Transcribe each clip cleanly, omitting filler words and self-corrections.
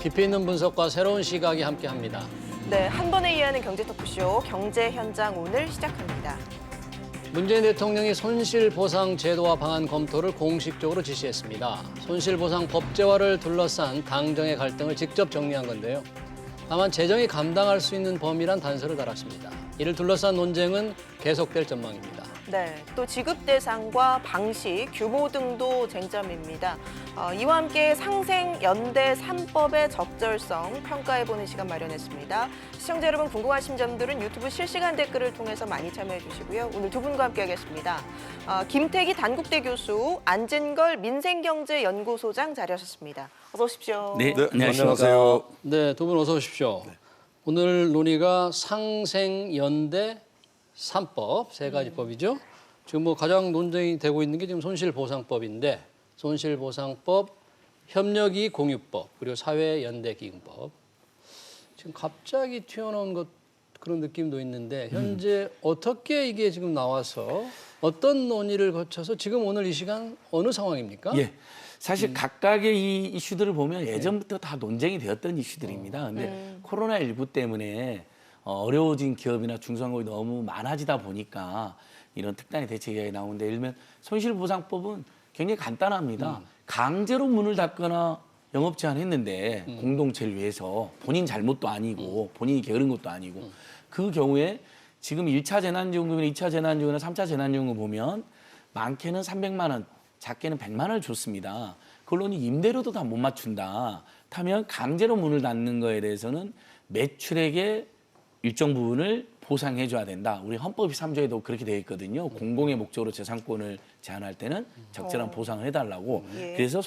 깊이 있는 분석과 새로운 시각이 함께합니다. 네, 한 번에 이해하는 경제 토크쇼 경제 현장 오늘 시작합니다. 문재인 대통령이 손실보상 제도와 방안 검토를 공식적으로 지시했습니다. 손실보상 법제화를 둘러싼 당정의 갈등을 직접 정리한 건데요. 다만 재정이 감당할 수 있는 범위란 단서를 달았습니다. 이를 둘러싼 논쟁은 계속될 전망입니다. 네, 또 지급 대상과 방식, 규모 등도 쟁점입니다. 이와 함께 상생 연대 3법의 적절성 평가해보는 시간 마련했습니다. 시청자 여러분 궁금하신 점들은 유튜브 실시간 댓글을 통해서 많이 참여해 주시고요. 오늘 두 분과 함께하겠습니다. 김태기 단국대 교수, 안진걸 민생경제연구소장 자리하셨습니다. 어서 오십시오. 네, 안녕하세요. 네, 두 분 어서 오십시오. 오늘 논의가 상생연대 3법, 세 가지 법이죠. 지금 뭐 가장 논쟁이 되고 있는 게 지금 손실보상법인데 손실보상법, 협력이익 공유법, 그리고 사회연대기금법. 지금 갑자기 튀어나온 것 그런 느낌도 있는데 현재 어떻게 이게 지금 나와서 어떤 논의를 거쳐서 지금 오늘 이 시간 어느 상황입니까? 예. 사실 각각의 이 이슈들을 보면 예전부터 다 논쟁이 되었던 이슈들입니다. 근데 코로나19 때문에 어려워진 기업이나 중소상공이 너무 많아지다 보니까 이런 특단의 대책이 나오는데 예를 들면 손실보상법은 굉장히 간단합니다. 강제로 문을 닫거나 영업 제한했는데 공동체를 위해서 본인 잘못도 아니고 본인이 게으른 것도 아니고 그 경우에 지금 1차 재난지원금이나 2차 재난지원금이나 3차 재난지원금 보면 많게는 300만 원, 작게는 100만 원을 줬습니다. 그걸로는 임대료도 다 못 맞춘다. 하면 강제로 문을 닫는 거에 대해서는 매출액의 일정 부분을 보상해줘야 된다. 우리 헌법 3조에도 그렇게 되어 있거든요. 공공의 목적으로 재산권을 제한할 때는 적절한 보상을 해달라고. 예. 그래서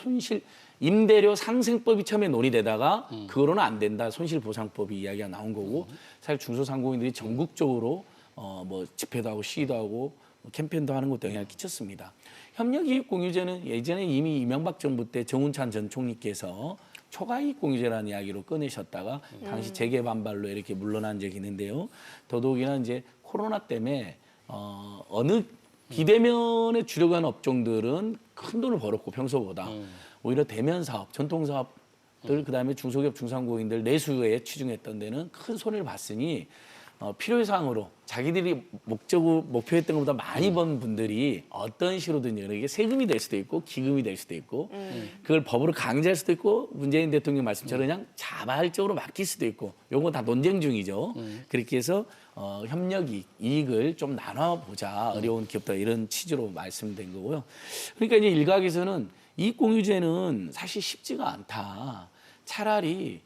임대료 상생법이 처음에 논의되다가 그거로는 안 된다. 손실보상법이 이야기가 나온 거고 사실 중소상공인들이 전국적으로 뭐 집회도 하고 시위도 하고 캠페인도 하는 것도 영향을 끼쳤습니다. 협력이익공유제는 예전에 이미 이명박 정부 때 정운찬 전 총리께서 초과이익공유제라는 이야기로 꺼내셨다가 당시 재개 반발로 이렇게 물러난 적이 있는데요. 더더욱이나 이제 코로나 때문에 어느 비대면에 주력한 는 업종들은 큰 돈을 벌었고 평소보다 오히려 대면 사업, 전통 사업들 그다음에 중소기업 중소상공인들 내수에 치중했던 데는 큰 손해를 봤으니 필요사항으로 자기들이 목표했던 것보다 많이 번 분들이 어떤 식으로든 이게 세금이 될 수도 있고 기금이 될 수도 있고 그걸 법으로 강제할 수도 있고 문재인 대통령 말씀처럼 그냥 자발적으로 맡길 수도 있고 요거 다 논쟁 중이죠. 그렇게 해서 협력이익을 좀 나눠보자 어려운 기업들 이런 취지로 말씀된 거고요. 그러니까 이제 일각에서는 이익공유제는 사실 쉽지가 않다. 차라리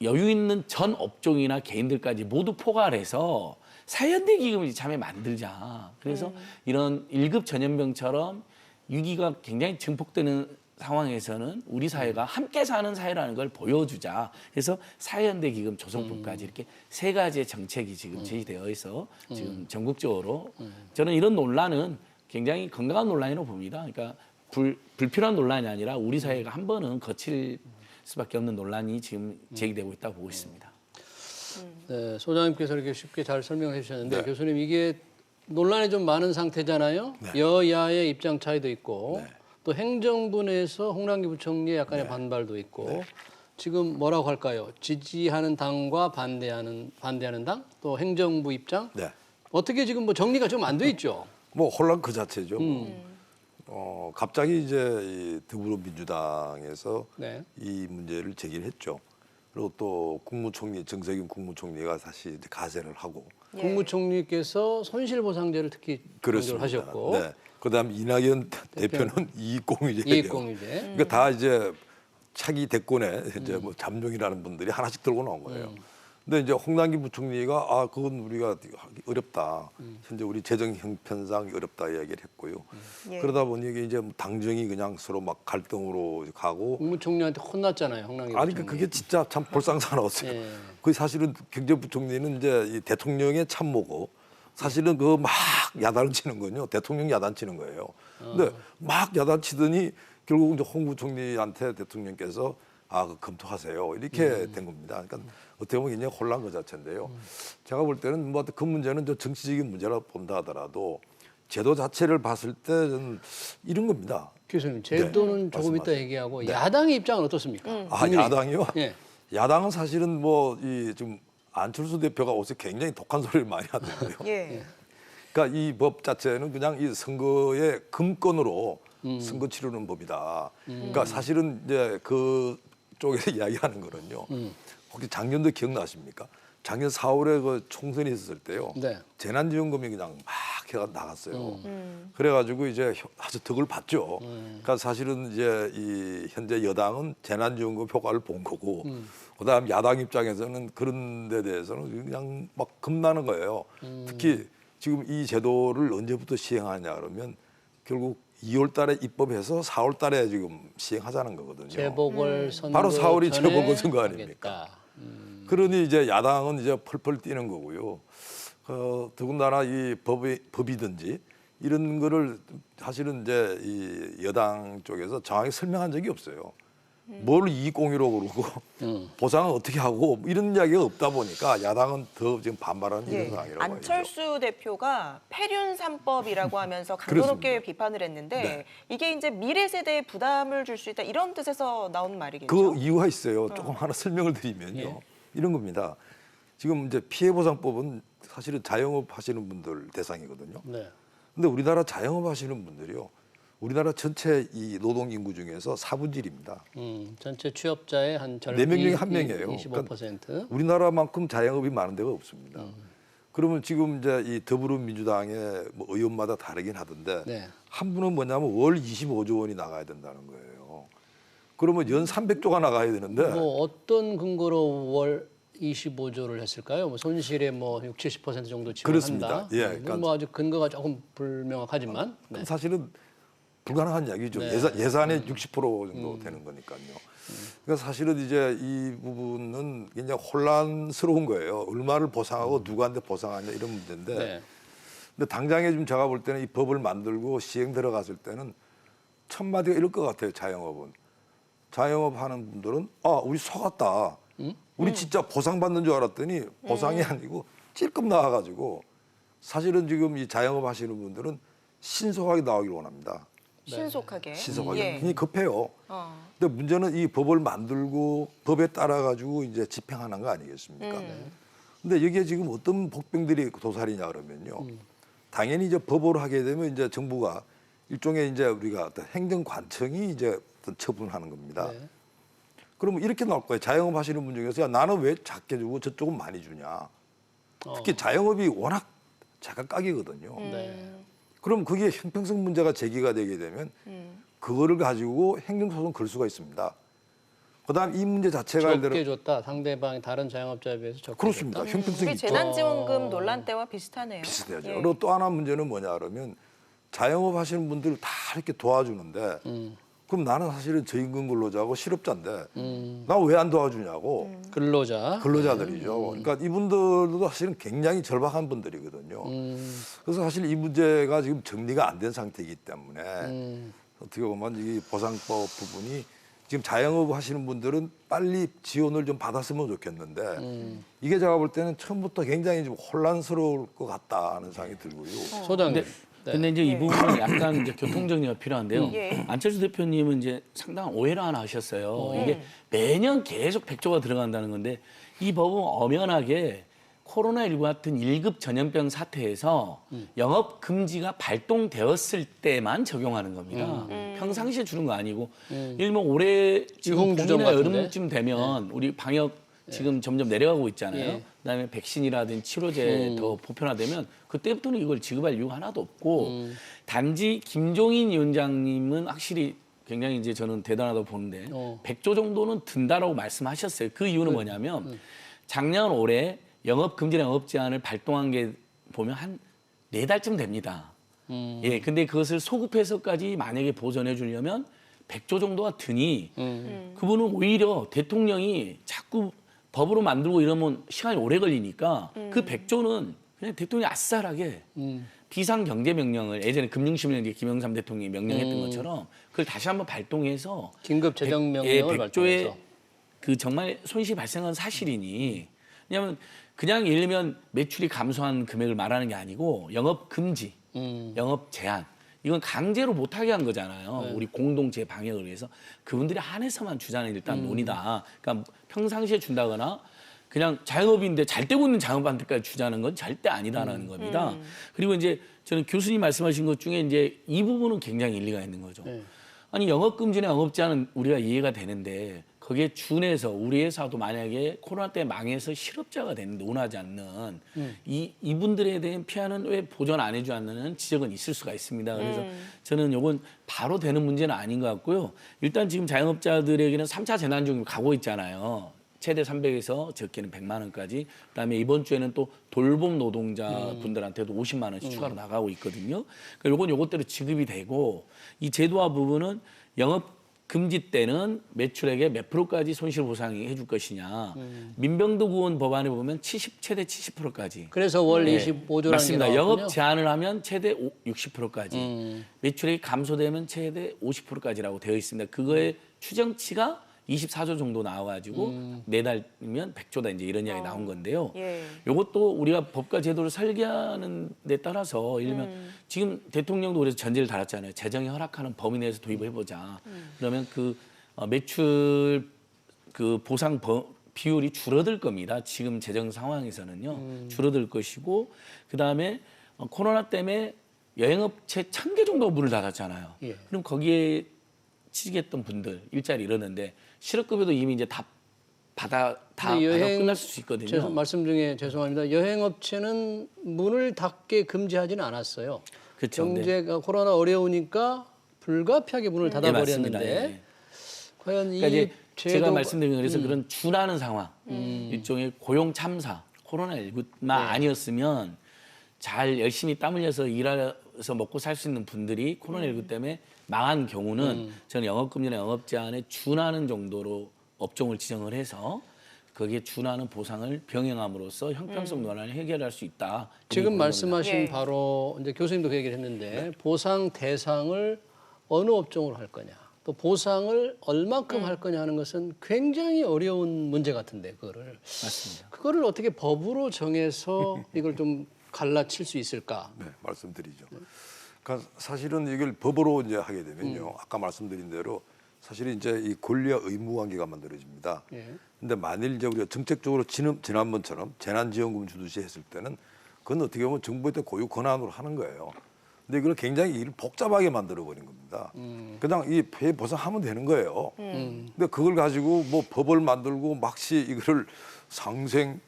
여유 있는 전 업종이나 개인들까지 모두 포괄해서 사연대 기금을 이참에 만들자. 그래서 이런 1급 전염병처럼 위기가 굉장히 증폭되는 상황에서는 우리 사회가 함께 사는 사회라는 걸 보여주자. 그래서 사연대 기금 조성법까지 이렇게 세 가지의 정책이 지금 제시되어 있어 지금 전국적으로 저는 이런 논란은 굉장히 건강한 논란이라고 봅니다. 그러니까 불필요한 논란이 아니라 우리 사회가 한 번은 거칠 수밖에 없는 논란이 지금 제기되고 있다고 보고 있습니다. 네, 소장님께서 이렇게 쉽게 잘 설명해 주셨는데 네. 교수님 이게 논란이 좀 많은 상태잖아요. 네. 여야의 입장 차이도 있고 네. 또 행정부 내에서 홍남기 부총리의 약간의 반발도 있고 지금 뭐라고 할까요? 지지하는 당과 반대하는 당, 또 행정부 입장 네. 어떻게 지금 뭐 정리가 좀 안 돼 있죠. 뭐 혼란 그 자체죠. 갑자기 이제 이 더불어민주당에서 네. 이 문제를 제기했죠. 그리고 또 국무총리 정세균 국무총리가 사실 이제 가세를 하고 예. 국무총리께서 손실보상제를 특히 강조를 그렇습니다. 하셨고 네. 그다음 이낙연 대표는 이익공유제 얘기하고. 이익공유제. 그러니까 다 이제 차기 대권에 이제 뭐 잠룡이라는 분들이 하나씩 들고 나온 거예요. 근데 이제 홍남기 부총리가 그건 우리가 하기 어렵다. 현재 우리 재정 형편상 어렵다 이야기를 했고요. 예. 그러다 보니 이게 이제 당정이 그냥 서로 막 갈등으로 가고 국무총리한테 혼났잖아요, 홍남기 아니 부총리. 그게 진짜 참 볼상사나웠어요. 예. 그 사실은 경제부총리는 이제 이 대통령의 참모고 사실은 그 막 야단을 치는 건요. 대통령 야단치는 거예요. 근데 막 야단치더니 결국 이제 홍 부총리한테 대통령께서 그 검토하세요. 이렇게 된 겁니다. 그러니까 어떻게 보면 굉장히 혼란 그 자체인데요. 제가 볼 때는 뭐 그 문제는 저 정치적인 문제라 본다 하더라도 제도 자체를 봤을 때 저는 이런 겁니다. 교수님, 제도는 조금 이따 말씀하세요. 얘기하고 야당의 입장은 어떻습니까? 아, 국민의. 야당이요? 예. 야당은 사실은 뭐 이 좀 안철수 대표가 어제 굉장히 독한 소리를 많이 하던데요. 예. 그러니까 이 법 자체는 그냥 이 선거의 금권으로 선거 치르는 법이다. 그러니까 사실은 이제 그 쪽에서 이야기하는 거는요. 혹시 작년도 기억나십니까? 작년 4월에 그 총선이 있었을 때요. 네. 재난지원금이 그냥 막 해가 나갔어요. 그래가지고 이제 아주 덕을 봤죠. 그러니까 사실은 이제 이 현재 여당은 재난지원금 효과를 본 거고, 그다음 야당 입장에서는 그런 데 대해서는 그냥 막 겁나는 거예요. 특히 지금 이 제도를 언제부터 시행하냐 그러면 결국 2월 달에 입법해서 4월 달에 지금 시행하자는 거거든요. 재보궐선거 바로 4월이 전에 재보궐선거 아닙니까? 하겠다. 그러니 이제 야당은 이제 펄펄 뛰는 거고요. 더군다나 이 법이든지 이런 거를 사실은 이제 이 여당 쪽에서 정확히 설명한 적이 없어요. 뭘 이익공유로 그러고 보상은 어떻게 하고 이런 이야기가 없다 보니까 야당은 더 지금 반발하는 이런 상황이라고 봐야죠. 안철수 대표가 폐륜 3법이라고 하면서 강도 높게 비판을 했는데 네. 이게 이제 미래 세대에 부담을 줄 수 있다 이런 뜻에서 나온 말이겠죠. 그 이유가 있어요. 조금 하나 설명을 드리면요. 예. 이런 겁니다. 지금 이제 피해보상법은 사실은 자영업 하시는 분들 대상이거든요. 네. 근데 우리나라 자영업 하시는 분들이요. 우리나라 전체 이 노동 인구 중에서 4분질입니다. 전체 취업자의 한 절반 4명 중에 1명이에요. 25%. 우리나라만큼 자영업이 많은 데가 없습니다. 그러면 지금 이제 이 더불어민주당의 뭐 의원마다 다르긴 하던데 네. 한 분은 뭐냐면 월 25조 원이 나가야 된다는 거예요. 그러면 연 300조가 나가야 되는데 뭐 어떤 근거로 월 25조를 했을까요? 뭐 손실의 뭐 60, 70% 정도 그렇습니다. 지원한다. 예, 뭐 그러니까 아직 근거가 조금 불명확하지만. 네. 사실은 불가능한 이야기죠. 네. 예산의 60% 정도 되는 거니까요. 그러니까 사실은 이제 이 부분은 굉장히 혼란스러운 거예요. 얼마를 보상하고 누구한테 보상하냐 이런 문제인데. 네. 근데 당장에 좀 제가 볼 때는 이 법을 만들고 시행 들어갔을 때는 첫 마디가 이럴 것 같아요. 자영업은. 자영업 하는 분들은 우리 속았다. 우리 진짜 보상받는 줄 알았더니 보상이 아니고 찔끔 나와가지고 사실은 지금 이 자영업 하시는 분들은 신속하게 나오기를 원합니다. 신속하게. 신속하게. 예. 굉장히 급해요. 근데 문제는 이 법을 만들고 법에 따라 가지고 이제 집행하는 거 아니겠습니까? 근데 여기에 지금 어떤 복병들이 도살이냐 그러면요. 당연히 이제 법으로 하게 되면 이제 정부가 일종의 이제 우리가 어떤 행정관청이 이제 어떤 처분을 하는 겁니다. 네. 그러면 이렇게 나올 거예요. 자영업 하시는 분 중에서 야, 나는 왜 작게 주고 저쪽은 많이 주냐. 특히 자영업이 워낙 자각각이거든요. 네. 그럼 그게 형평성 문제가 제기가 되게 되면 그거를 가지고 행정소송 걸 수가 있습니다. 그다음 이 문제 자체가 예를 적게 들어 줬다. 상대방이 다른 자영업자에 비해서 적게 그렇습니다. 줬다. 형평성이 우리 있죠. 재난지원금 논란 때와 비슷하네요. 비슷하죠. 예. 그리고 또 하나 문제는 뭐냐 그러면 자영업 하시는 분들 다 이렇게 도와주는데 그럼 나는 사실은 저임금 근로자고 실업자인데 나 왜 안 도와주냐고 근로자. 근로자들이죠. 그러니까 이분들도 사실은 굉장히 절박한 분들이거든요. 그래서 사실 이 문제가 지금 정리가 안 된 상태이기 때문에 어떻게 보면 이 보상법 부분이 지금 자영업 하시는 분들은 빨리 지원을 좀 받았으면 좋겠는데 이게 제가 볼 때는 처음부터 굉장히 좀 혼란스러울 것 같다는 생각이 들고요. 소장님. 근데 이제 이 부분은 약간 이제 교통 정리가 필요한데요. 예. 안철수 대표님은 이제 상당한 오해를 하나 하셨어요. 이게 매년 계속 100조가 들어간다는 건데 이 법은 엄연하게 코로나19 같은 1급 전염병 사태에서 영업 금지가 발동되었을 때만 적용하는 겁니다. 평상시에 주는 거 아니고 일면 올해 지금 유흥주점 봄이나 같은데? 여름쯤 되면 우리 방역 지금 점점 내려가고 있잖아요. 예. 그다음에 백신이라든지 치료제 더 보편화되면 그때부터는 이걸 지급할 이유가 하나도 없고 단지 김종인 위원장님은 확실히 굉장히 이제 저는 대단하다고 보는데 100조 정도는 든다라고 말씀하셨어요. 그 이유는 뭐냐면 작년 올해 영업 금지나 영업 제한을 발동한 게 보면 한 4달쯤 됩니다. 예, 근데 그것을 소급해서까지 만약에 보전해 주려면 100조 정도가 드니 그분은 오히려 대통령이 자꾸 법으로 만들고 이러면 시간이 오래 걸리니까 그 100조는 그냥 대통령이 아싸하게 비상경제명령을 예전에 금융심의위원회 김영삼 대통령이 명령했던 것처럼 그걸 다시 한번 발동해서 긴급 재정 명령을 100조의 발동해서. 그 정말 손실이 발생한 사실이니 왜냐하면 그냥 예를 들면 매출이 감소한 금액을 말하는 게 아니고 영업 금지 영업 제한. 이건 강제로 못하게 한 거잖아요. 우리 공동체 방역을 위해서. 그분들이 한해서만 주자는 일단 논의다. 그러니까 평상시에 준다거나 그냥 자영업인데 잘 되고 있는 자영업한테까지 주자는 건 절대 아니다라는 겁니다. 그리고 이제 저는 교수님 말씀하신 것 중에 이제 이 부분은 굉장히 일리가 있는 거죠. 네. 아니 영업금지나 영업제한은 우리가 이해가 되는데 거기에 준해서 우리 회사도 만약에 코로나 때 망해서 실업자가 됐는데 원하지 않는 이분들에 대한 피해는 왜 보전 안 해주지 않는 지적은 있을 수가 있습니다. 그래서 저는 이건 바로 되는 문제는 아닌 것 같고요. 일단 지금 자영업자들에게는 3차 재난지원금 가고 있잖아요. 최대 300에서 적게는 100만 원까지. 그다음에 이번 주에는 또 돌봄 노동자분들한테도 50만 원씩 추가로 나가고 있거든요. 그러니까 요것대로 지급이 되고 이 제도화 부분은 영업 금지 때는 매출액의 몇 프로까지 손실 보상이 해줄 것이냐. 민병도 구원 법안에 보면 최대 70%까지. 그래서 월 25조라는 게 맞습니다. 나왔군요. 영업 제한을 하면 최대 60%까지. 매출액이 감소되면 최대 50%까지라고 되어 있습니다. 그거의 추정치가 24조 정도 나와가지고 내달면 100조다 이제 이런 이야기 나온 건데요. 예. 이것도 우리가 법과 제도를 설계하는 데 따라서 예를 들면 지금 대통령도 그래서 전제를 달았잖아요. 재정이 허락하는 범위 내에서 도입을 해보자. 그러면 그 매출 그 보상 비율이 줄어들 겁니다. 지금 재정 상황에서는요. 줄어들 것이고 그다음에 코로나 때문에 여행업체 1000개 정도가 문을 닫았잖아요. 예. 그럼 거기에 취직했던 분들 일자리 잃었는데 실업급여도 이미 이제 다 받아 끝날 수 있거든요. 말씀 중에 죄송합니다. 여행업체는 문을 닫게 금지하지는 않았어요. 그렇죠. 경제가 코로나 어려우니까 불가피하게 문을 맞습니다. 닫아버렸는데 예. 과연 이 그러니까 이제 제가 제도가 말씀드린 그래서 그런 준하는 상황, 일종의 고용 참사, 코로나19만 아니었으면 잘 열심히 땀 흘려서 일해서 먹고 살 수 있는 분들이 코로나19 때문에 망한 경우는 저는 영업금지나 영업제한에 준하는 정도로 업종을 지정을 해서 거기에 준하는 보상을 병행함으로써 형평성 논란을 해결할 수 있다. 지금 말씀하신 예. 바로 이제 교수님도 그 얘기를 했는데 보상 대상을 어느 업종으로 할 거냐, 또 보상을 얼마큼 할 거냐 하는 것은 굉장히 어려운 문제 같은데 맞습니다. 그거를 어떻게 법으로 정해서 이걸 좀 갈라칠 수 있을까? 네, 말씀드리죠. 그러니까 사실은 이걸 법으로 이제 하게 되면요. 아까 말씀드린 대로 사실 이제 이 권리와 의무 관계가 만들어집니다. 예. 근데 만일 이제 우리가 정책적으로 지난번처럼 재난지원금 주듯이 했을 때는 그건 어떻게 보면 정부의 고유 권한으로 하는 거예요. 근데 이걸 굉장히 일을 복잡하게 만들어 버린 겁니다. 그냥 이 피해 보상하면 되는 거예요. 근데 그걸 가지고 뭐 법을 만들고 막시 이거를 상생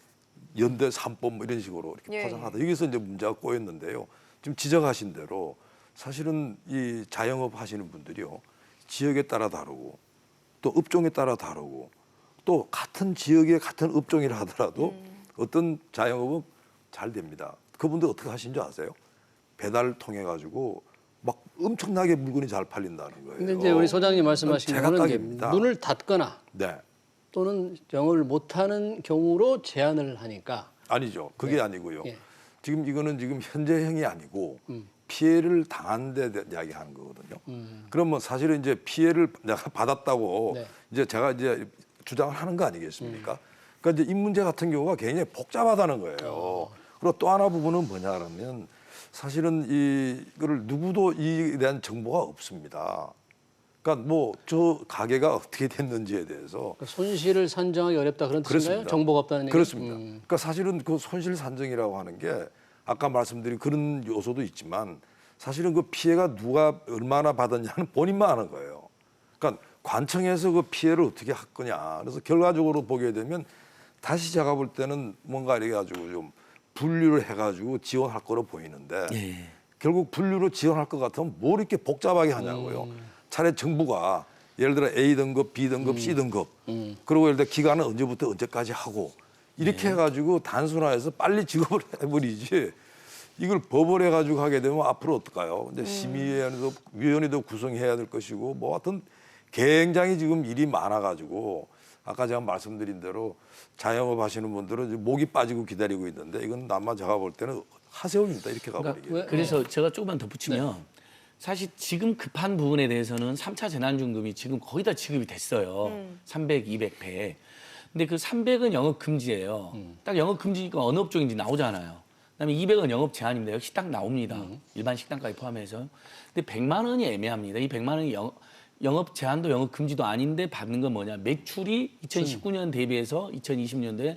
연대 3법 뭐 이런 식으로 이렇게 예. 포장하다. 여기서 이제 문제가 꼬였는데요. 지금 지적하신 대로 사실은 이 자영업 하시는 분들이요. 지역에 따라 다르고 또 업종에 따라 다르고 또 같은 지역의 같은 업종이라 하더라도 어떤 자영업은 잘 됩니다. 그분들 어떻게 하신 줄 아세요? 배달을 통해 가지고 막 엄청나게 물건이 잘 팔린다는 거예요. 근데 이제 우리 소장님 말씀하신 거는 이제 제각각입니다. 문을 닫거나 네. 또는 영업을 못하는 경우로 제한을 하니까 아니죠. 그게 아니고요. 예. 지금 이거는 지금 현재형이 아니고 피해를 당한 데 이야기하는 거거든요. 그러면 사실은 이제 피해를 내가 받았다고 네. 이제 제가 이제 주장을 하는 거 아니겠습니까? 그러니까 이제 이 문제 같은 경우가 굉장히 복잡하다는 거예요. 그리고 또 하나 부분은 뭐냐면 사실은 이거를 누구도 이에 대한 정보가 없습니다. 그러니까 뭐 저 가게가 어떻게 됐는지에 대해서 그러니까 손실을 산정하기 어렵다 그런 뜻인가요? 그렇습니다. 정보가 없다는 얘기. 그렇습니다. 그러니까 사실은 그 손실 산정이라고 하는 게 아까 말씀드린 그런 요소도 있지만 사실은 그 피해가 누가 얼마나 받았냐는 본인만 아는 거예요. 그러니까 관청에서 그 피해를 어떻게 할 거냐. 그래서 결과적으로 보게 되면 다시 제가 볼 때는 뭔가 이래 가지고 좀 분류를 해가지고 지원할 거로 보이는데 예. 결국 분류로 지원할 것 같으면 뭘 이렇게 복잡하게 하냐고요. 차라리 정부가 예를 들어 A 등급, B 등급, C 등급 그리고 예를 들어 기간은 언제부터 언제까지 하고 이렇게 해가지고 단순화해서 빨리 지급을 해버리지 이걸 법을 해가지고 하게 되면 앞으로 어떨까요? 근데 심의위원회도 구성해야 될 것이고 뭐 하여튼 굉장히 지금 일이 많아가지고 아까 제가 말씀드린 대로 자영업 하시는 분들은 목이 빠지고 기다리고 있는데 이건 아마 제가 볼 때는 하세요입니다. 이렇게 가버리게. 그러니까 그래서 제가 조금만 덧붙이면 사실 지금 급한 부분에 대해서는 3차 재난지원금이 지금 거의 다 지급이 됐어요. 300, 200, 100. 근데 그 300은 영업 금지예요. 딱 영업 금지니까 어느 업종인지 나오잖아요. 그다음에 200원 영업 제한입니다. 여기 식당 나옵니다. 일반 식당까지 포함해서. 근데 100만 원이 애매합니다. 이 100만 원이 영업 제한도 영업 금지도 아닌데 받는 건 뭐냐? 매출이 2019년 대비해서 2020년도에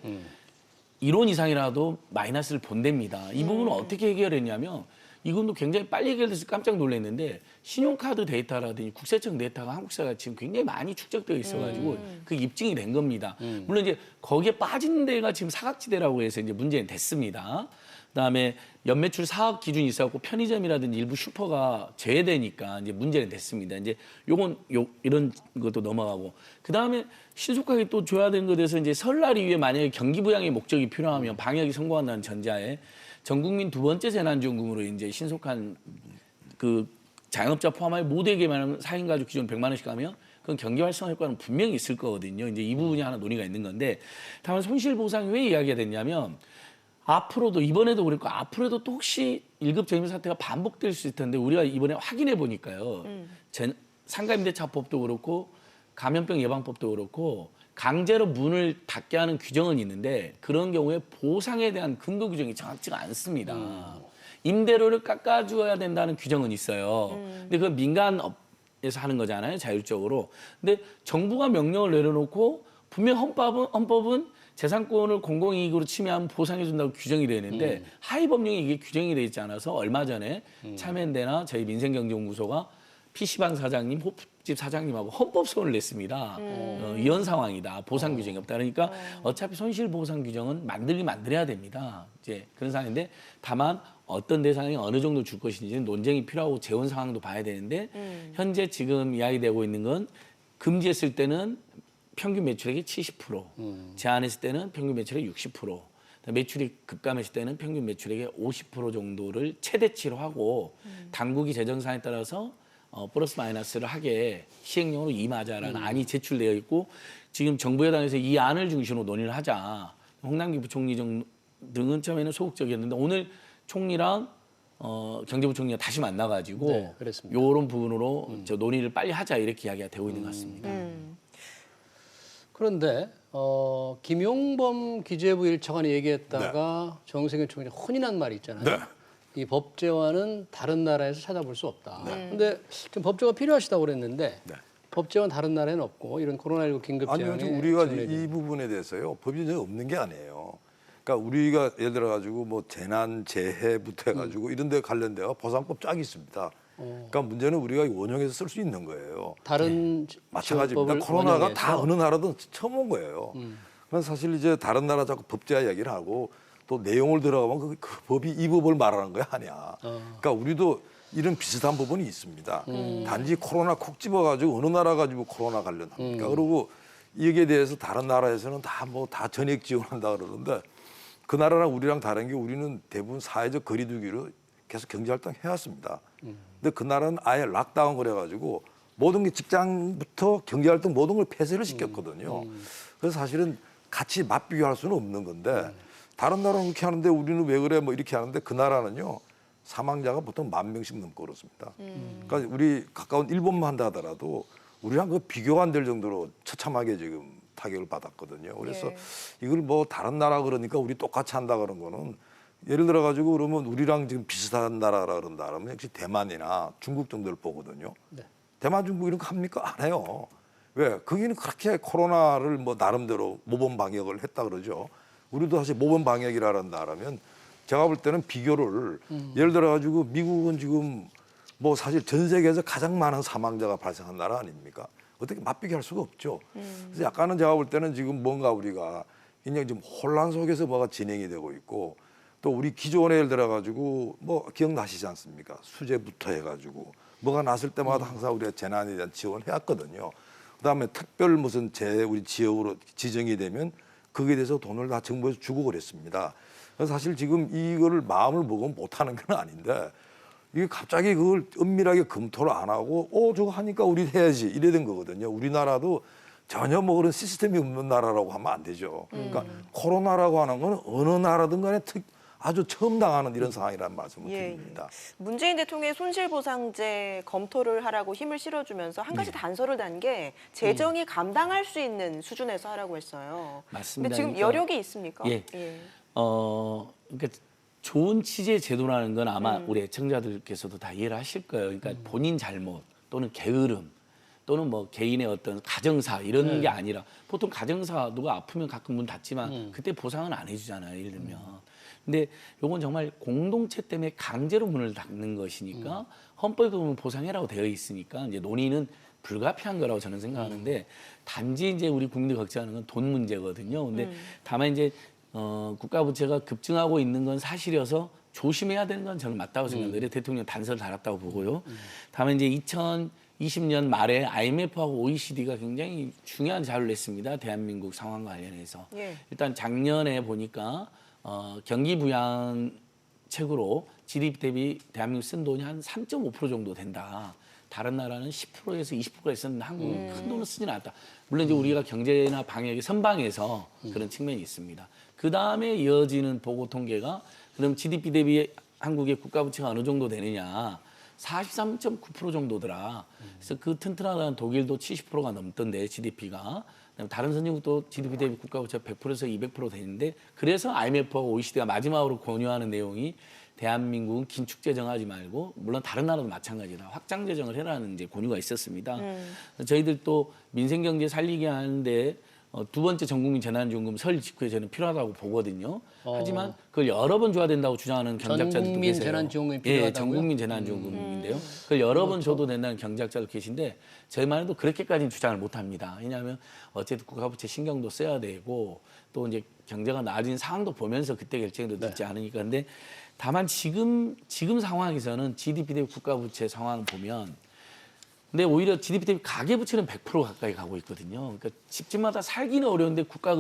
1원 이상이라도 마이너스를 본답니다. 이 부분을 어떻게 해결했냐면 이건도 굉장히 빨리 해결돼서 깜짝 놀랐는데 신용카드 데이터라든지 국세청 데이터가 한국사가 지금 굉장히 많이 축적되어 있어가지고 그 입증이 된 겁니다. 물론 이제 거기에 빠진 데가 지금 사각지대라고 해서 이제 문제는 됐습니다. 그다음에 연매출 4억 기준이 있어갖고 편의점이라든지 일부 슈퍼가 제외되니까 이제 문제는 됐습니다. 이제 요건 이런 것도 넘어가고 그다음에 신속하게 또 줘야 되는 것에 대해서 이제 설날 이후에 만약에 경기 부양의 목적이 필요하면 방역이 성공한다는 전제하에 전 국민 두 번째 재난지원금으로 이제 신속한 그 자영업자 포함하여 모두에게만 4인 가족 기준 100만 원씩 가면 그건 경기 활성화 효과는 분명히 있을 거거든요. 이제 이 부분이 하나 논의가 있는 건데 다만 손실 보상이 왜 이야기가 됐냐면 앞으로도 이번에도 그랬고 앞으로도 또 혹시 1급 재임 사태가 반복될 수 있을 텐데 우리가 이번에 확인해 보니까요. 상가임대차법도 그렇고 감염병 예방법도 그렇고 강제로 문을 닫게 하는 규정은 있는데 그런 경우에 보상에 대한 근거 규정이 정확치가 않습니다. 임대료를 깎아줘야 된다는 규정은 있어요. 근데 그건 민간업에서 하는 거잖아요. 자율적으로. 근데 정부가 명령을 내려놓고 분명 헌법은 재산권을 공공이익으로 침해하면 보상해준다고 규정이 되어 있는데 하위 법령에 이게 규정이 되어 있지 않아서 얼마 전에 참여연대나 저희 민생경제연구소가 PC방 사장님, 호프집 사장님하고 헌법 소원을 냈습니다. 이런 상황이다. 보상 규정이 없다. 그러니까 어차피 손실 보상 규정은 만들어야 됩니다. 이제 그런 상황인데 다만 어떤 대상이 어느 정도 줄 것인지는 논쟁이 필요하고 재원 상황도 봐야 되는데 현재 지금 이야기되고 있는 건 금지했을 때는 평균 매출액의 70%, 제한했을 때는 평균 매출액의 60%, 매출이 급감했을 때는 평균 매출액의 50% 정도를 최대치로 하고 당국이 재정 사안에 따라서 플러스 마이너스를 하게 시행령으로 임하자라는 안이 제출되어 있고 지금 정부 여당에서 이 안을 중심으로 논의를 하자. 홍남기 부총리 등은 처음에는 소극적이었는데 오늘 총리랑 경제부총리가 다시 만나가지고 네, 그렇습니다. 이런 부분으로 저 논의를 빨리 하자 이렇게 이야기가 되고 있는 것 같습니다. 그런데 김용범 기재부 1차관이 얘기했다가 정세균 총리 혼인한 말이 있잖아요. 네. 이 법제화는 다른 나라에서 찾아볼 수 없다. 그런데 지금 법제화 필요하시다고 그랬는데 법제화는 다른 나라에는 없고 이런 코로나19 긴급 아니요, 제한에 우리가 전해진- 이 부분에 대해서요 법이 전혀 없는 게 아니에요. 그러니까 우리가 예를 들어 가지고 뭐 재난 재해부터 해가지고 이런 데 관련돼가 보상법 쫙 있습니다. 그러니까 문제는 우리가 원형에서 쓸 수 있는 거예요. 다른 마찬가지입니다. 지원법을 코로나가 원형에서 다 어느 나라든 처음 온 거예요. 그래서 사실 이제 다른 나라 자꾸 법제화 얘기를 하고 또 내용을 들어가면 그 법이 이 법을 말하는 거 아니야. 그러니까 우리도 이런 비슷한 부분이 있습니다. 단지 코로나 콕 집어가지고 어느 나라 가지고 코로나 관련합니까? 그리고 여기에 대해서 다른 나라에서는 다 전액 지원한다 그러는데 그 나라랑 우리랑 다른 게 우리는 대부분 사회적 거리두기로 계속 경제활동 해왔습니다. 근데 그 나라는 아예 락다운 그래가지고 모든 게 직장부터 경제활동 모든 걸 폐쇄를 시켰거든요. 그래서 사실은 같이 맞비교할 수는 없는 건데 다른 나라는 그렇게 하는데 우리는 왜 그래 뭐 이렇게 하는데 그 나라는요 사망자가 보통 10,000명씩 넘고 그렇습니다. 그러니까 우리 가까운 일본만 한다 하더라도 우리랑 그 비교가 안 될 정도로 처참하게 지금 타격을 받았거든요. 그래서 이걸 뭐 다른 나라 그러니까 우리 똑같이 한다 그런 거는 예를 들어 가지고 그러면 우리랑 지금 비슷한 나라라 그런다 그러면 역시 대만이나 중국 정도를 보거든요. 대만, 중국 이런 거 합니까? 안 해요. 왜? 거기는 그렇게 코로나를 뭐 나름대로 모범 방역을 했다 그러죠. 우리도 사실 모범 방역이라 한다면 제가 볼 때는 비교를 예를 들어 가지고 미국은 지금 뭐 사실 전 세계에서 가장 많은 사망자가 발생한 나라 아닙니까? 어떻게 맞비교할 수가 없죠. 그래서 약간은 제가 볼 때는 지금 뭔가 우리가 굉장히 좀 혼란 속에서 뭐가 진행이 되고 있고 또 우리 기존에 예를 들어 가지고 뭐 기억나시지 않습니까? 수재부터 해가지고 뭐가 났을 때마다 항상 우리가 재난에 대한 지원을 해왔거든요. 그다음에 특별 무슨 우리 지역으로 지정이 되면 거기에 대해서 돈을 다 정부에서 주고 그랬습니다. 그래서 사실 지금 이거를 마음을 먹으면 못하는 건 아닌데 이게 갑자기 그걸 은밀하게 검토를 안 하고 저거 하니까 우리 해야지 이래 된 거거든요. 우리나라도 전혀 뭐 그런 시스템이 없는 나라라고 하면 안 되죠. 그러니까 코로나라고 하는 건 어느 나라든 간에 아주 처음 당하는 이런 상황이라는 말씀을 드립니다. 문재인 대통령의 손실보상제 검토를 하라고 힘을 실어주면서 한 가지 단서를 단 게 재정이 감당할 수 있는 수준에서 하라고 했어요. 맞습니다. 근데 지금 그러니까 여력이 있습니까? 예. 그러니까 좋은 취재 제도라는 건 아마 우리 애청자들께서도 다 이해를 하실 거예요. 그러니까 본인 잘못 또는 게으름 또는 뭐 개인의 어떤 가정사 이런 게 아니라 보통 가정사 누가 아프면 가끔 문 닫지만 그때 보상은 안 해주잖아요. 예를 들면. 근데 요건 정말 공동체 때문에 강제로 문을 닫는 것이니까 헌법에 보면 보상해라고 되어 있으니까 이제 논의는 불가피한 거라고 저는 생각하는데 단지 이제 우리 국민들이 걱정하는 건 돈 문제거든요. 근데 다만 이제 국가 부채가 급증하고 있는 건 사실이어서 조심해야 되는 건 저는 맞다고 생각해요. 대통령 단서를 달았다고 보고요. 다만 이제 2020년 말에 IMF하고 OECD가 굉장히 중요한 자료를 냈습니다. 대한민국 상황과 관련해서. 예. 일단 작년에 보니까 경기 부양책으로 GDP 대비 대한민국 쓴 돈이 한 3.5% 정도 된다. 다른 나라는 10%에서 20%가 있었는데 한국은 큰 돈을 쓰지는 않았다. 물론 이제 우리가 경제나 방역의 선방에서 그런 측면이 있습니다. 그 다음에 이어지는 보고 통계가 그럼 GDP 대비 한국의 국가 부채가 어느 정도 되느냐? 43.9% 정도더라. 그래서 그 튼튼하다는 독일도 70%가 넘던데 GDP가. 다른 선진국도 GDP 대비 국가 부채 100%에서 200% 되는데 그래서 IMF하고 OECD가 마지막으로 권유하는 내용이 대한민국은 긴축 재정하지 말고 물론 다른 나라도 마찬가지다. 확장 재정을 해라는 이제 권유가 있었습니다. 저희들도 민생 경제 살리게 하는데 두 번째 전국민 재난지원금 설 직후에 저는 필요하다고 보거든요. 하지만 그걸 여러 번 줘야 된다고 주장하는 경제학자들도 전국민 계세요. 재난지원금이 필요하다고요? 예, 전국민 재난지원금인데요. 그걸 여러 번 줘도 된다는 경제학자도 계신데 저희만 해도 그렇게까지는 주장을 못합니다. 왜냐하면 어쨌든 국가부채 신경도 써야 되고 또 이제 경제가 나아진 상황도 보면서 그때 결정도 늦지 않으니까. 근데 다만 지금 상황에서는 GDP 대비 국가부채 상황 보면 근데 오히려 GDP 대비 가계부채는 100% 가까이 가고 있거든요. 그러니까 집집마다 살기는 어려운데 국가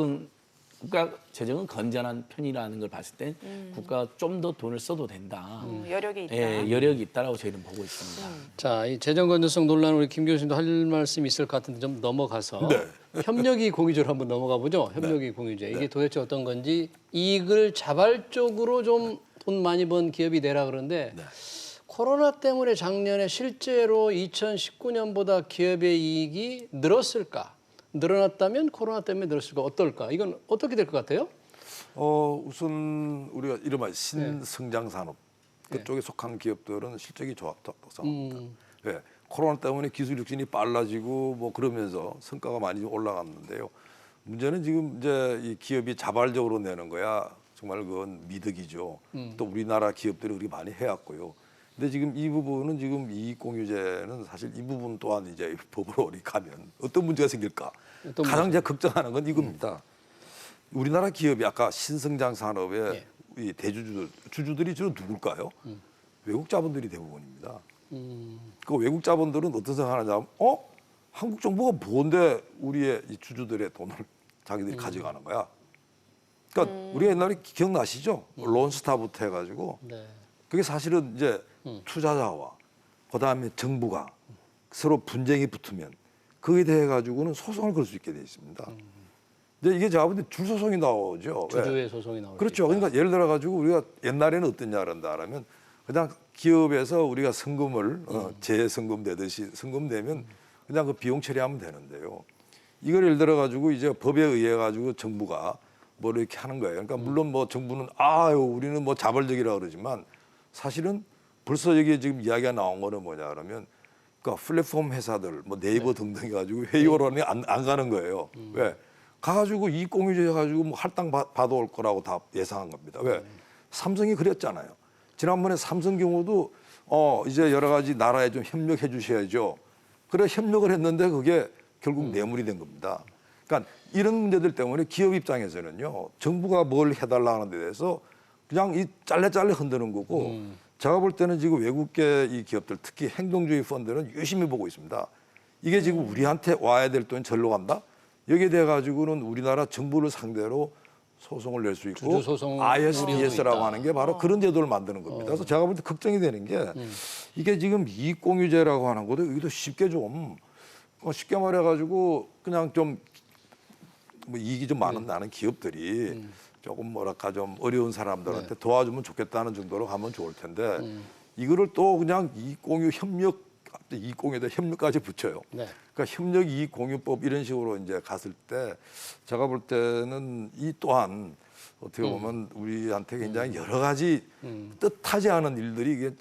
재정은 건전한 편이라는 걸 봤을 때 국가가 좀 더 돈을 써도 된다. 여력이 있다. 예, 여력이 있다라고 저희는 보고 있습니다. 자, 이 재정 건전성 논란 우리 김 교수님도 할 말씀 있을 것 같은데 좀 넘어가서 협력이 공유제로 한번 넘어가 보죠. 협력이 공유제. 이게 도대체 어떤 건지 이익을 자발적으로 좀 돈 많이 번 기업이 내라 그러는데 코로나 때문에 작년에 실제로 2019년보다 기업의 이익이 늘었을까? 늘어났다면 코로나 때문에 늘었을까? 어떨까? 이건 어떻게 될 것 같아요? 우선 우리가 이른바 신성장 산업 그쪽에 속한 기업들은 실적이 좋았다고 생각합니다. 왜? 코로나 때문에 기술 혁신이 빨라지고 뭐 그러면서 성과가 많이 올라갔는데요. 문제는 지금 이제 이 기업이 자발적으로 내는 거야 정말 그건 미덕이죠. 또 우리나라 기업들이 그렇게 많이 해왔고요. 근데 지금 이 부분은 지금 이익공유제는 사실 이 부분 또한 이제 법으로 가면 어떤 문제가 생길까? 가장 제가 걱정하는 건 이겁니다. 우리나라 기업이 아까 신성장 산업의 이 주주들이 주로 누굴까요? 외국 자본들이 대부분입니다. 그 외국 자본들은 어떤 생각하느냐? 한국 정부가 뭔데 우리의 이 주주들의 돈을 자기들이 가져가는 거야? 그러니까 우리가 옛날에 기억나시죠? 론스타부터 해가지고 그게 사실은 이제 투자자와 그다음에 정부가 서로 분쟁이 붙으면 거기에 대해 가지고는 소송을 걸 수 있게 돼 있습니다. 근데 이게 제가 볼 때 줄소송이 나오죠. 주주의 소송이 나오죠. 그렇죠. 그러니까 예를 들어 가지고 우리가 옛날에는 어땠냐 그런다면 그냥 기업에서 우리가 성금을 재성금 내듯이 성금 내면 그냥 그 비용 처리하면 되는데요. 이걸 예를 들어 가지고 이제 법에 의해 가지고 정부가 뭐 이렇게 하는 거예요. 그러니까 물론 뭐 정부는 우리는 뭐 자발적이라 그러지만 사실은 벌써 여기에 지금 이야기가 나온 거는 뭐냐 그러면 그러니까 플랫폼 회사들 뭐 네이버 등등 해가지고 회의원에 안 가는 거예요. 왜? 가가지고 이익공유제 해가지고 뭐 할당 받아올 거라고 다 예상한 겁니다. 왜? 삼성이 그랬잖아요. 지난번에 삼성 경우도 이제 여러 가지 나라에 좀 협력해 주셔야죠. 그래 협력을 했는데 그게 결국 뇌물이 된 겁니다. 그러니까 이런 문제들 때문에 기업 입장에서는요. 정부가 뭘 해달라 하는 데 대해서 그냥 이 잘래 흔드는 거고 제가 볼 때는 지금 외국계 이 기업들 특히 행동주의 펀드는 유심히 보고 있습니다. 이게 지금 우리한테 와야 될 돈이 절로 간다? 여기에 대해 가지고는 우리나라 정부를 상대로 소송을 낼 수 있고 주주소송 ISDS라고 하는 게 바로 그런 제도를 만드는 겁니다. 그래서 제가 볼 때 걱정이 되는 게 이게 지금 이익공유제라고 하는 것도 여기도 쉽게 좀 쉽게 말해가지고 그냥 좀 뭐 이익이 좀 나는 기업들이 조금 뭐랄까 좀 어려운 사람들한테 도와주면 좋겠다는 정도로 가면 좋을 텐데 이거를 또 그냥 이익공유 협력 이익공유에다 협력까지 붙여요. 그러니까 협력 이익공유법 이런 식으로 이제 갔을 때 제가 볼 때는 이 또한 어떻게 보면 우리한테 굉장히 여러 가지 뜻하지 않은 일들이 이게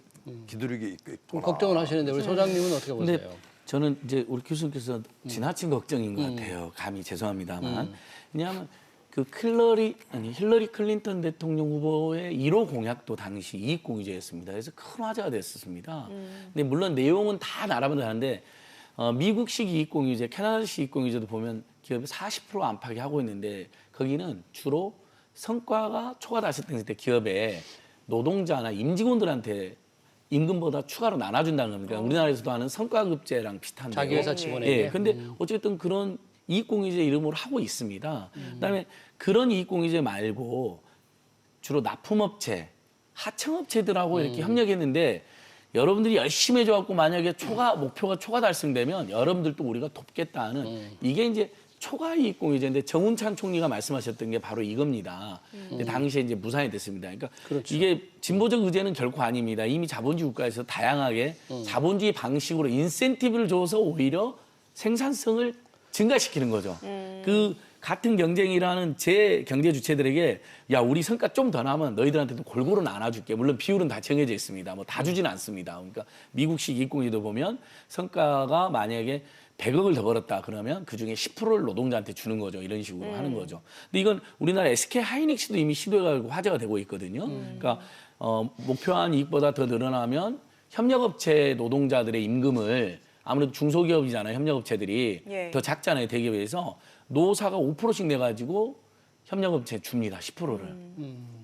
기두르게 좀 있겠구나. 걱정을 하시는데 우리 소장님은 어떻게 보세요? 근데 저는 이제 우리 교수님께서 지나친 걱정인 것 같아요. 감히 죄송합니다만. 왜냐하면 그 힐러리 클린턴 대통령 후보의 1호 공약도 당시 이익공유제였습니다. 그래서 큰 화제가 됐었습니다. 근데 물론 내용은 다 나라마다 다른데 미국식 이익공유제, 캐나다식 이익공유제도 보면 기업이 40% 안팎이 하고 있는데 거기는 주로 성과가 초과됐을 때 기업에 노동자나 임직원들한테 임금보다 추가로 나눠준다는 겁니다. 그러니까 우리나라에서도 하는 성과급제랑 비슷한데. 자기 회사 직원에게. 예, 근데 어쨌든 그런 이익공유제 이름으로 하고 있습니다. 그다음에 그런 이익공유제 말고 주로 납품업체, 하청업체들하고 이렇게 협력했는데 여러분들이 열심히 해줘갖고 만약에 목표가 초과 달성되면 여러분들도 우리가 돕겠다는 이게 이제 초과 이익공유제인데 정운찬 총리가 말씀하셨던 게 바로 이겁니다. 근데 당시에 이제 무산이 됐습니다. 그러니까 그렇죠. 이게 진보적 의제는 결코 아닙니다. 이미 자본주의 국가에서 다양하게 자본주의 방식으로 인센티브를 줘서 오히려 생산성을 증가시키는 거죠. 그 같은 경쟁이라는 제 경제 주체들에게 야 우리 성과 좀 더 나면 너희들한테도 골고루 나눠줄게. 물론 비율은 다 정해져 있습니다. 뭐 다 주지는 않습니다. 그러니까 미국식 이익공유제도 보면 성과가 만약에 100억을 더 벌었다 그러면 그중에 10%를 노동자한테 주는 거죠. 이런 식으로 하는 거죠. 근데 이건 우리나라 SK 하이닉스도 이미 시도해가지고 화제가 되고 있거든요. 그러니까 목표한 이익보다 더 늘어나면 협력업체 노동자들의 임금을 아무래도 중소기업이잖아요. 협력업체들이 예. 더 작잖아요. 대기업에 비해서 노사가 5%씩 내가지고 협력업체 줍니다. 10%를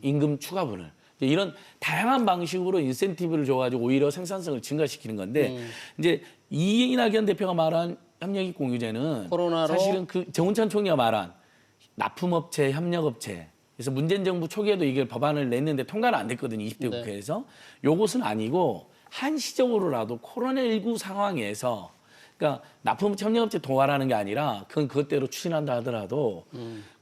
임금 추가분을. 이런 다양한 방식으로 인센티브를 줘가지고 오히려 생산성을 증가시키는 건데 이제 이낙연 대표가 말한 협력이익 공유제는 코로나로 사실은 그 정운찬 총리가 말한 납품업체, 협력업체 그래서 문재인 정부 초기에도 이게 법안을 냈는데 통과는 안 됐거든요. 20대 네. 국회에서. 요것은 아니고 한시적으로라도 코로나19 상황에서 그러니까 납품업체, 협력업체 동화라는 게 아니라 그건 그것대로 추진한다 하더라도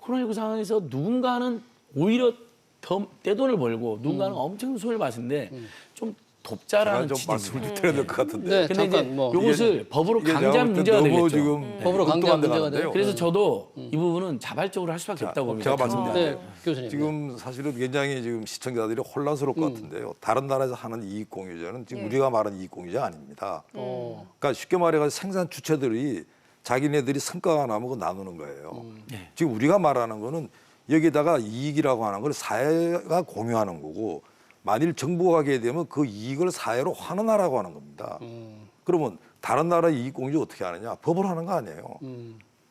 코로나19 상황에서 누군가는 오히려 더 떼돈을 벌고 누군가는 엄청 손해를 봤는데 좀 제가 돕자라는 좀 취지입니다. 말씀을 드려야 될 것 같은데. 네, 근데 이제 잠깐 뭐 요것을 법으로 이게 강제하면 제가 볼 문제가 때 너무 되겠죠. 지금 법으로 강제하면 엉뚱한 데 문제가 가는데요. 돼요. 그래서 저도 이 부분은 자발적으로 할 수밖에 없다고 봅니다. 제가 말씀드릴게요. 네, 교수님. 지금 사실은 굉장히 지금 시청자들이 혼란스러울 것 같은데요. 다른 나라에서 하는 이익공유제는 지금 우리가 말하는 이익공유제 아닙니다. 그러니까 쉽게 말해서 생산 주체들이 자기네들이 성과가 나면 그거 나누는 거예요. 네. 지금 우리가 말하는 거는 여기다가 이익이라고 하는 걸 사회가 공유하는 거고 만일 정부가 하게 되면 그 이익을 사회로 환원하라고 하는 겁니다. 그러면 다른 나라 이익공유제 어떻게 하느냐? 법으로 하는 거 아니에요.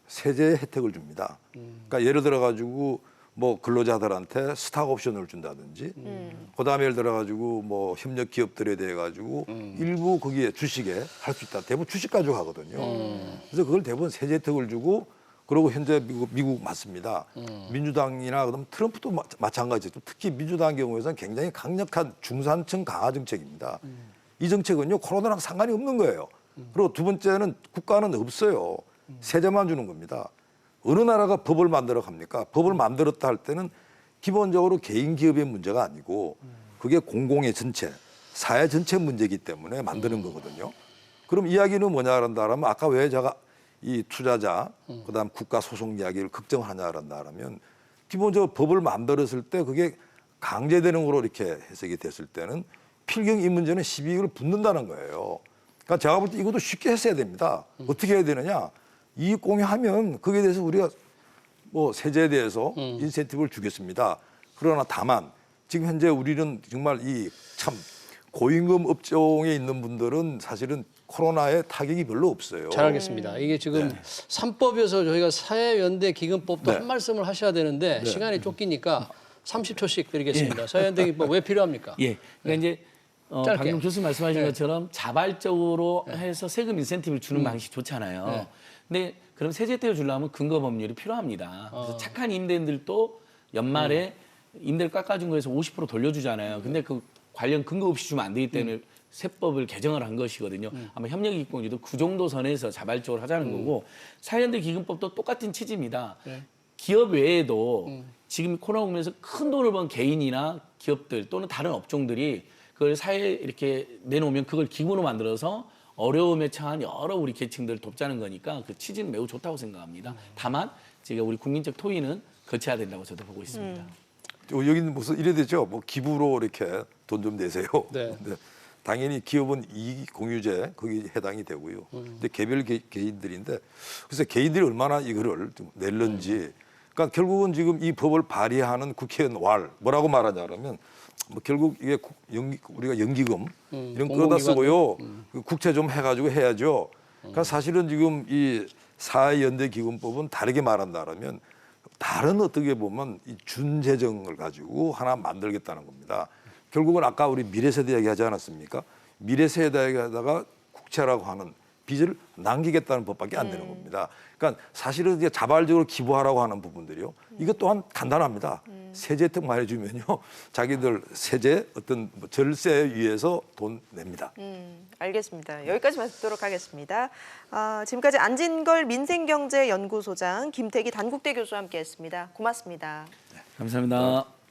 세제 혜택을 줍니다. 그러니까 예를 들어 가지고 뭐 근로자들한테 스탁 옵션을 준다든지, 그다음에 예를 들어 가지고 뭐 협력 기업들에 대해 가지고 일부 거기에 주식에 할 수 있다. 대부분 주식 가지고 하거든요. 그래서 그걸 대부분 세제 혜택을 주고 그리고 현재 미국 맞습니다. 민주당이나 그다음 트럼프도 마찬가지죠. 특히 민주당 경우에서는 굉장히 강력한 중산층 강화 정책입니다. 이 정책은요 코로나랑 상관이 없는 거예요. 그리고 두 번째는 국가는 없어요. 세제만 주는 겁니다. 어느 나라가 법을 만들어 갑니까? 법을 만들었다 할 때는 기본적으로 개인 기업의 문제가 아니고 그게 공공의 전체, 사회 전체 문제이기 때문에 만드는 거거든요. 그럼 이야기는 뭐냐 한다면 아까 왜 제가 이 투자자, 그다음 국가 소송 이야기를 걱정하냐 한다면 기본적으로 법을 만들었을 때 그게 강제되는 거로 이렇게 해석이 됐을 때는 필경 이 문제는 시비를 붙는다는 거예요. 그러니까 제가 볼 때 이것도 쉽게 했어야 됩니다. 어떻게 해야 되느냐? 이익 공유하면 거기에 대해서 우리가 뭐 세제에 대해서 인센티브를 주겠습니다. 그러나 다만 지금 현재 우리는 정말 이 참 고임금 업종에 있는 분들은 사실은 코로나의 타격이 별로 없어요. 잘 알겠습니다. 이게 지금 삼법에서 저희가 사회연대 기금법도 네. 한 말씀을 하셔야 되는데 시간이 쫓기니까 30초씩 드리겠습니다. 사회연대 기금법 왜 필요합니까? 예. 그러니까 이제 짧게. 방금 교수 말씀하신 네. 것처럼 자발적으로 해서 세금 인센티브를 주는 방식 좋잖아요. 네. 근데 그럼 세제 혜택을 주려면 근거 법률이 필요합니다. 그래서 착한 임대인들도 연말에 임대를 깎아준 거에서 50% 돌려주잖아요. 근데 그 관련 근거 없이 주면 안 되기 때문에 세법을 개정을 한 것이거든요. 아마 협력이익공유도 그 정도 선에서 자발적으로 하자는 거고 사회연대 기금법도 똑같은 취지입니다. 기업 외에도 지금 코로나 국면에서 큰 돈을 번 개인이나 기업들 또는 다른 업종들이 그걸 사회에 이렇게 내놓으면 그걸 기구로 만들어서 어려움에 처한 여러 우리 계층들을 돕자는 거니까 그 취지는 매우 좋다고 생각합니다. 다만 제가 우리 국민적 토의는 거쳐야 된다고 저도 보고 있습니다. 여기는 무슨 이래 되죠. 뭐 기부로 이렇게 돈 좀 내세요. 네. 근데 당연히 기업은 이익공유제 거기 해당이 되고요. 근데 개별 개인들인데 그래서 개인들이 얼마나 이거를 좀 낼는지. 그러니까 결국은 지금 이 법을 발의하는 국회의원 왈 뭐라고 말하냐면 뭐 결국 이게 우리가 연기금 이런 거 끌어다 쓰고요. 그 국채 좀 해가지고 해야죠. 그러니까 사실은 지금 이 사회연대기금법은 다르게 말한다면 다른 어떻게 보면 이 준재정을 가지고 하나 만들겠다는 겁니다. 결국은 아까 우리 미래세대 얘기하지 않았습니까? 미래세대에다가 국채라고 하는 빚을 남기겠다는 법밖에 안 되는 겁니다. 그러니까 사실은 이제 자발적으로 기부하라고 하는 부분들이요. 이것 또한 간단합니다. 세제 혜택만 해주면요. 자기들 세제 어떤 뭐 절세에 의해서 돈 냅니다. 알겠습니다. 여기까지만 듣도록 하겠습니다. 지금까지 안진걸 민생경제연구소장 김태기 단국대 교수와 함께했습니다. 고맙습니다. 감사합니다.